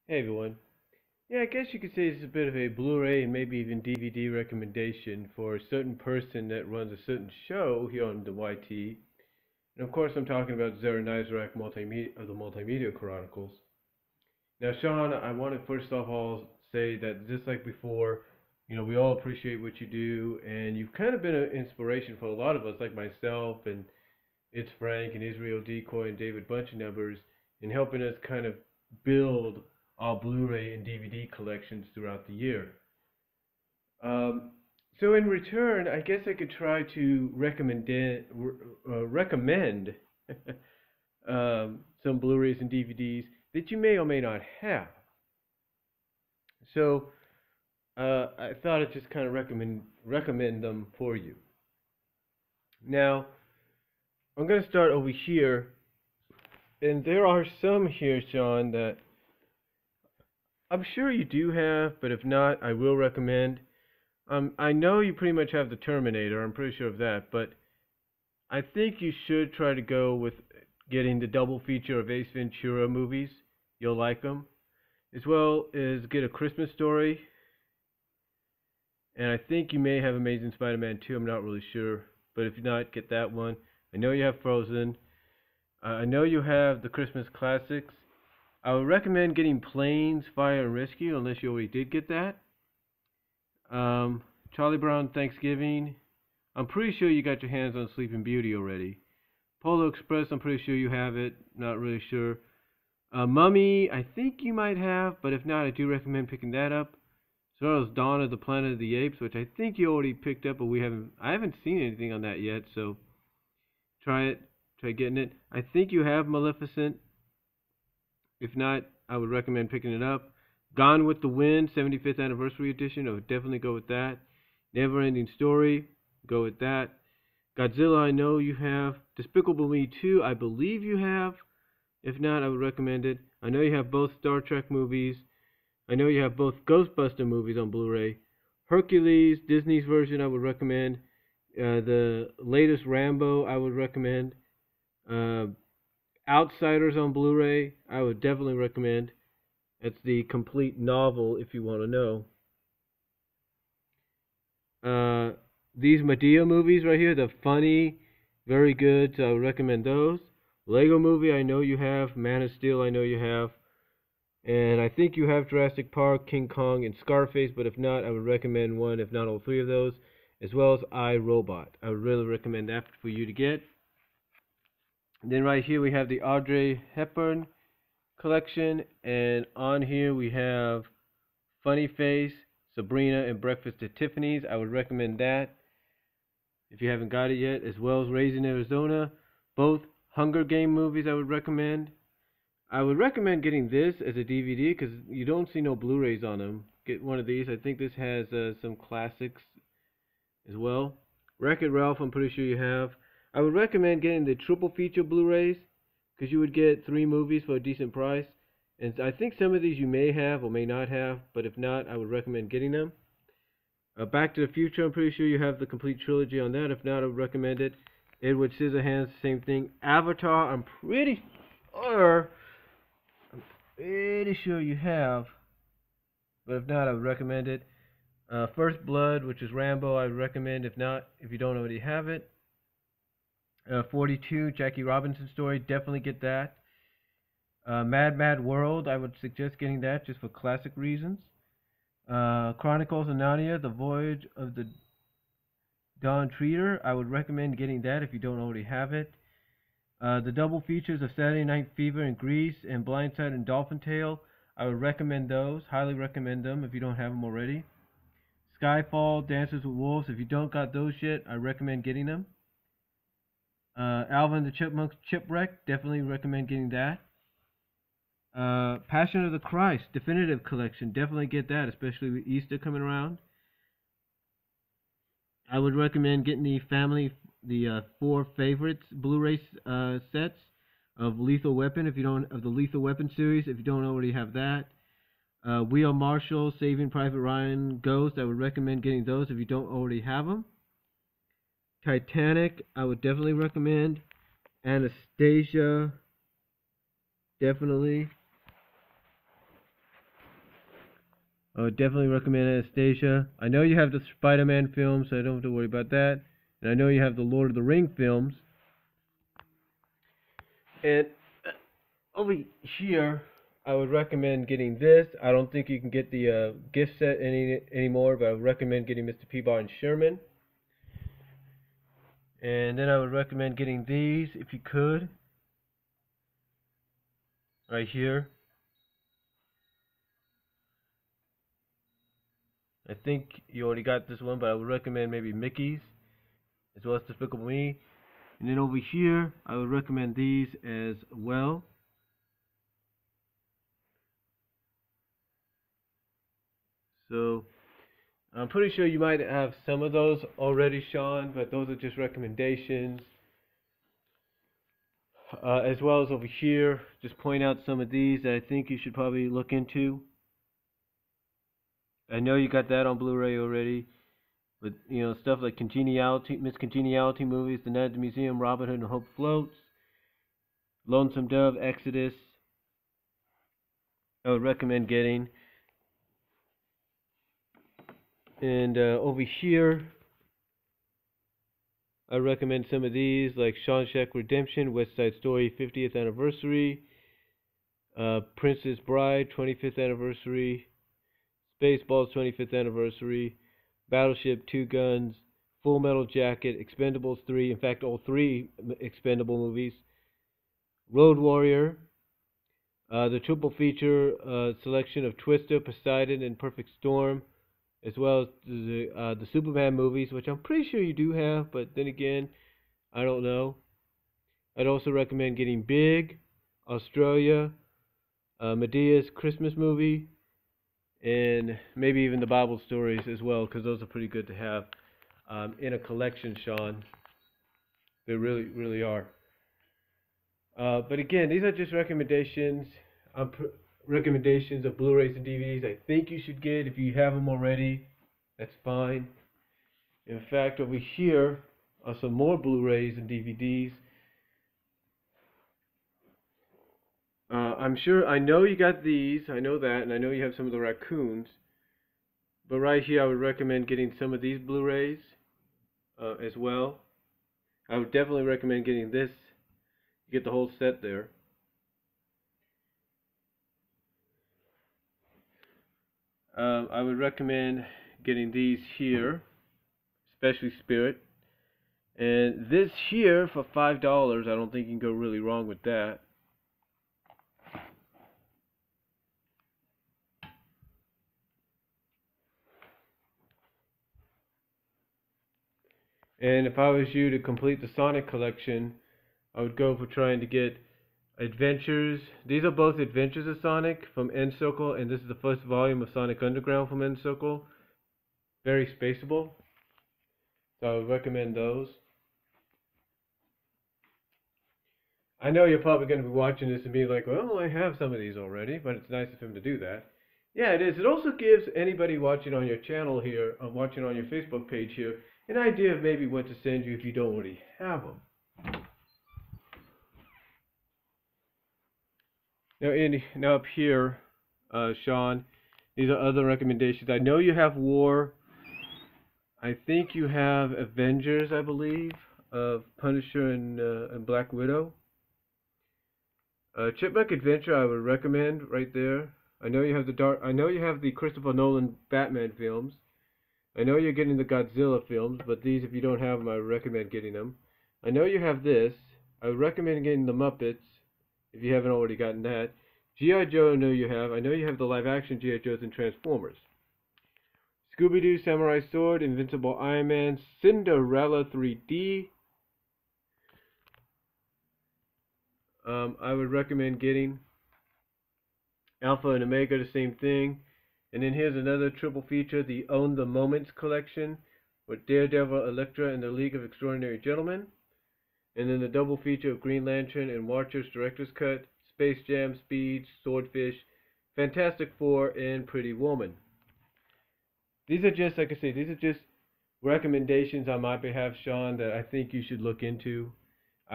Hey everyone. Yeah, I guess you could say it's a bit of a Blu-ray and maybe even DVD recommendation for a certain person that runs a certain show here on the YT. And of course, I'm talking about Zaranyzerak Multimedia of the Multimedia Chronicles. Now, Sean, I want to first off all say that just like before, we all appreciate what you do, and you've kind of been an inspiration for a lot of us, like myself and it's Frank and Israel Decoy and David Bunch numbers in helping us kind of build our Blu-ray and DVD collections throughout the year. Um, so in return, I guess I could try to recommend some Blu-rays and DVDs that you may or may not have. So I thought I'd just kind of recommend them for you. Now I'm going to start over here, and there are some here, Sean, that I'm sure you do have, but if not, I will recommend. I know you pretty much have the Terminator. I'm pretty sure of that, but I think you should try to go with getting the double feature of Ace Ventura movies. You'll like them, as well as get A Christmas Story, and I think you may have Amazing Spider-Man 2. I'm not really sure, but if not, get that one. I know you have Frozen. I know you have the Christmas classics. I would recommend getting Planes, Fire, and Rescue, unless you already did get that. Charlie Brown Thanksgiving. I'm pretty sure you got your hands on Sleeping Beauty already. Polo Express, I'm pretty sure you have it. Not really sure. Mummy, I think you might have, but if not, I do recommend picking that up. As well as Dawn of the Planet of the Apes, which I think you already picked up, but I haven't seen anything on that yet, so try it. Try getting it. I think you have Maleficent. If not, I would recommend picking it up. Gone with the Wind, 75th Anniversary Edition. I would definitely go with that. Never Ending Story. Go with that. Godzilla, I know you have. Despicable Me 2, I believe you have. If not, I would recommend it. I know you have both Star Trek movies. I know you have both Ghostbuster movies on Blu-ray. Hercules, Disney's version, I would recommend. The latest Rambo, I would recommend. Outsiders on Blu-ray, I would definitely recommend. It's the complete novel if you want to know. These Madea movies right here, they're funny, very good, so I would recommend those. Lego Movie, I know you have. Man of Steel, I know you have. And I think you have Jurassic Park, King Kong, and Scarface, but if not, I would recommend one, if not all three of those, as well as I, Robot. I would really recommend that for you to get. And then right here we have the Audrey Hepburn collection, and on here we have Funny Face, Sabrina, and Breakfast at Tiffany's. I would recommend that if you haven't got it yet, as well as Raising Arizona. Both Hunger Game movies I would recommend. I would recommend getting this as a DVD because you don't see no Blu-rays on them. Get one of these. I think this has some classics as well. Wreck-It Ralph, I'm pretty sure you have. I would recommend getting the triple feature Blu-rays because you would get 3 movies for a decent price. And I think some of these you may have or may not have, but if not, I would recommend getting them. Back to the Future, I'm pretty sure you have the complete trilogy on that. If not, I would recommend it. Edward Scissorhands, same thing. Avatar, I'm pretty sure you have, but if not, I would recommend it. First Blood, which is Rambo, I would recommend. If not, if you don't already have it. 42, Jackie Robinson story, definitely get that. Mad Mad World, I would suggest getting that just for classic reasons. Chronicles of Narnia, The Voyage of the Dawn Treader, I would recommend getting that if you don't already have it. The double features of Saturday Night Fever and Grease and Blindside and Dolphin Tale, I would recommend those. Highly recommend them if you don't have them already. Skyfall, Dances with Wolves, if you don't got those yet, I recommend getting them. Alvin the Chipmunks Chipwreck, definitely recommend getting that. Passion of the Christ Definitive Collection, definitely get that, especially with Easter coming around. I would recommend getting the 4 favorites Blu-ray sets of Lethal Weapon of the Lethal Weapon series if you don't already have that. We Are Marshall, Saving Private Ryan, Ghost, I would recommend getting those if you don't already have them. Titanic, I would definitely recommend. Anastasia, definitely. I would definitely recommend Anastasia. I know you have the Spider-Man films, so I don't have to worry about that. And I know you have the Lord of the Ring films. And over here, I would recommend getting this. I don't think you can get the gift set anymore, but I would recommend getting Mr. Peabody and Sherman. And then I would recommend getting these if you could. Right here. I think you already got this one, but I would recommend maybe Mickey's as well as Despicable Me. And then over here, I would recommend these as well. So I'm pretty sure you might have some of those already, Sean, but those are just recommendations. As well as over here, just point out some of these that I think you should probably look into. I know you got that on Blu-ray already, but you know, stuff like Miss Congeniality movies, The Night at the Museum, Robin Hood and Hope Floats, Lonesome Dove, Exodus, I would recommend getting. And over here, I recommend some of these, like Shawshank Redemption, West Side Story 50th Anniversary, Princess Bride 25th Anniversary, Spaceballs 25th Anniversary, Battleship, Two Guns, Full Metal Jacket, Expendables 3, in fact all three Expendable movies, Road Warrior, the triple feature selection of Twister, Poseidon, and Perfect Storm, as well as the Superman movies, which I'm pretty sure you do have, but then again, I don't know. I'd also recommend getting Big, Australia, Medea's Christmas movie, and maybe even the Bible stories as well, because those are pretty good to have in a collection, Sean. They really, really are. But again, these are just recommendations. Recommendations of Blu-rays and DVDs I think you should get. If you have them already, that's fine. In fact, over here are some more Blu-rays and DVDs. I know you got these, I know that, and I know you have some of the raccoons. But right here, I would recommend getting some of these Blu-rays as well. I would definitely recommend getting this. You get the whole set there. I would recommend getting these here, especially Spirit. And this here for $5, I don't think you can go really wrong with that. And if I was you to complete the Sonic collection, I would go for trying to get Adventures. These are both Adventures of Sonic from N-Circle, and this is the first volume of Sonic Underground from N-Circle. Very spaceable. So I would recommend those. I know you're probably going to be watching this and be like, well, I have some of these already, but it's nice of him to do that. Yeah, it is. It also gives anybody watching on your channel here, watching on your Facebook page here, an idea of maybe what to send you if you don't already have them. Now up here, Sean, these are other recommendations. I know you have War. I think you have Avengers, I believe, of Punisher and Black Widow. Chipmunk Adventure, I would recommend right there. I know you have the Christopher Nolan Batman films. I know you're getting the Godzilla films, but these, if you don't have them, I would recommend getting them. I know you have this. I would recommend getting the Muppets, if you haven't already gotten that. G.I. Joe, I know you have. I know you have the live-action G.I. Joes and Transformers. Scooby-Doo, Samurai Sword, Invincible Iron Man, Cinderella 3D. I would recommend getting Alpha and Omega, the same thing. And then here's another triple feature, the Own the Moments collection, with Daredevil, Elektra, and the League of Extraordinary Gentlemen. And then the double feature of Green Lantern and Watcher's Director's Cut, Space Jam, Speed, Swordfish, Fantastic Four, and Pretty Woman. These are just, like I say, these are just recommendations on my behalf, Sean, that I think you should look into.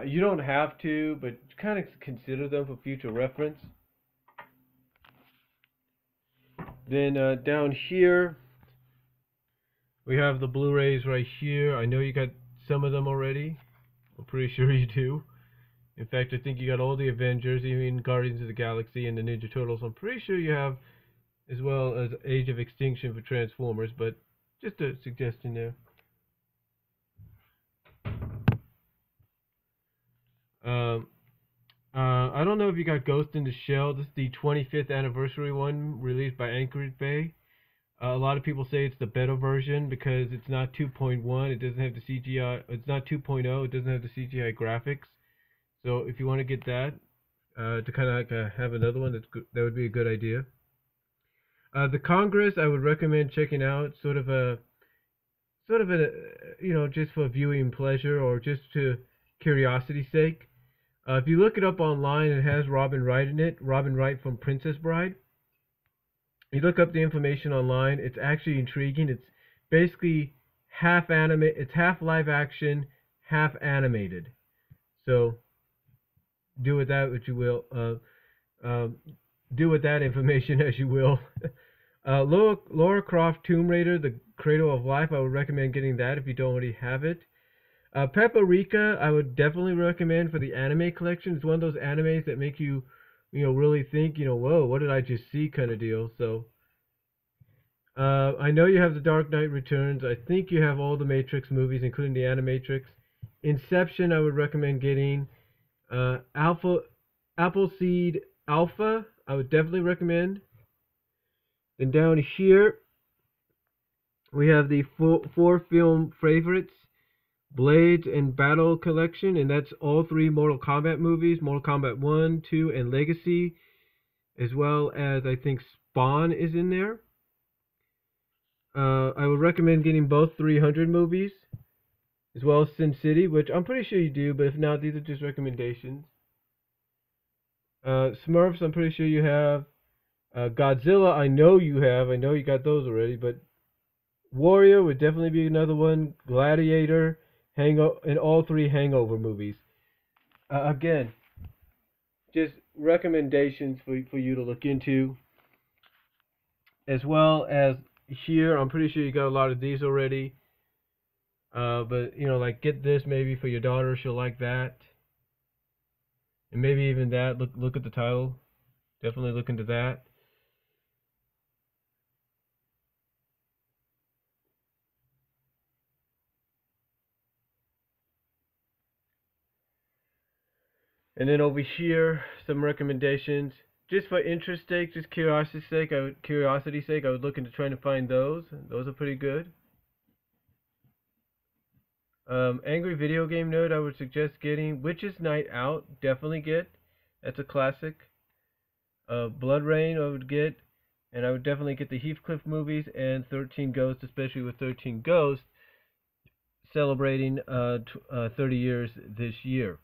You don't have to, but kind of consider them for future reference. Then down here we have the Blu-rays right here. I know you got some of them already. I'm pretty sure you do. In fact, I think you got all the Avengers, even Guardians of the Galaxy and the Ninja Turtles. I'm pretty sure you have, as well as Age of Extinction for Transformers, but just a suggestion there. Um, I don't know if you got Ghost in the Shell. This is the 25th anniversary one released by Anchorage Bay. A lot of people say it's the better version because it's not 2.1. It doesn't have the CGI. It's not 2.0. It doesn't have the CGI graphics. So if you want to get that, to kind of like have another one, that would be a good idea. The Congress, I would recommend checking out. Sort of a, just for viewing pleasure or just to curiosity's sake. If you look it up online, it has Robin Wright in it. Robin Wright from Princess Bride. You look up the information online. It's actually intriguing. It's basically half anime. It's half live action, half animated. So do with that what you will. Do with that information as you will. Lara Croft Tomb Raider, The Cradle of Life. I would recommend getting that if you don't already have it. Paprika, I would definitely recommend for the anime collection. It's one of those animes that make you, really think, whoa, what did I just see kind of deal. So, I know you have The Dark Knight Returns. I think you have all the Matrix movies, including the Animatrix. Inception, I would recommend getting. Appleseed Alpha, I would definitely recommend. Then down here, we have the four film favorites. Blades and Battle Collection, and that's all three Mortal Kombat movies, Mortal Kombat 1, 2, and Legacy, as well as I think Spawn is in there. I would recommend getting both 300 movies, as well as Sin City, which I'm pretty sure you do, but if not, these are just recommendations. Smurfs, I'm pretty sure you have. Godzilla, I know you have. I know you got those already, but Warrior would definitely be another one. Gladiator, and all three Hangover movies. Again, just recommendations for you to look into. As well as here, I'm pretty sure you got a lot of these already. But like get this maybe for your daughter, she'll like that. And maybe even that. Look at the title. Definitely look into that. And then over here, some recommendations. Just for interest sake, just curiosity's sake, I would look into trying to find those. Those are pretty good. Angry Video Game Nerd, I would suggest getting Witch's Night Out. Definitely get. That's a classic. Blood Rain, I would get. And I would definitely get the Heathcliff movies and 13 Ghosts, especially with 13 Ghosts celebrating 30 years this year.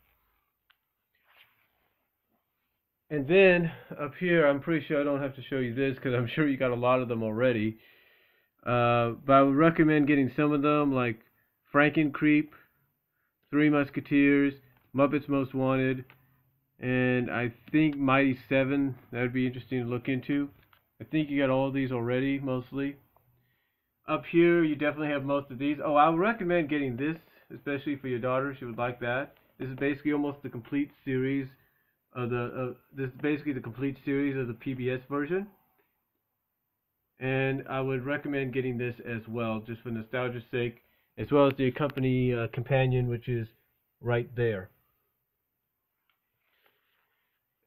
And then up here, I'm pretty sure I don't have to show you this because I'm sure you got a lot of them already. But I would recommend getting some of them, like Frankencreep, Three Musketeers, Muppets Most Wanted, and I think Mighty Seven. That would be interesting to look into. I think you got all of these already, mostly. Up here, you definitely have most of these. Oh, I would recommend getting this, especially for your daughter. She would like that. This is basically almost the complete series this is basically the complete series of the PBS version. And I would recommend getting this as well, just for nostalgia's sake, as well as the companion, which is right there.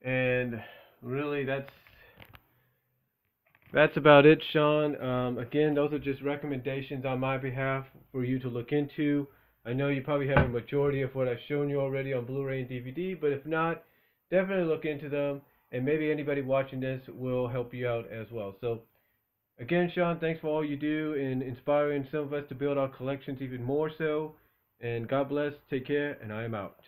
And really, that's about it, Sean. Again, those are just recommendations on my behalf for you to look into. I know you probably have a majority of what I've shown you already on Blu-ray and DVD, but if not, definitely look into them, and maybe anybody watching this will help you out as well. So, again, Sean, thanks for all you do in inspiring some of us to build our collections even more so. And God bless, take care, and I am out.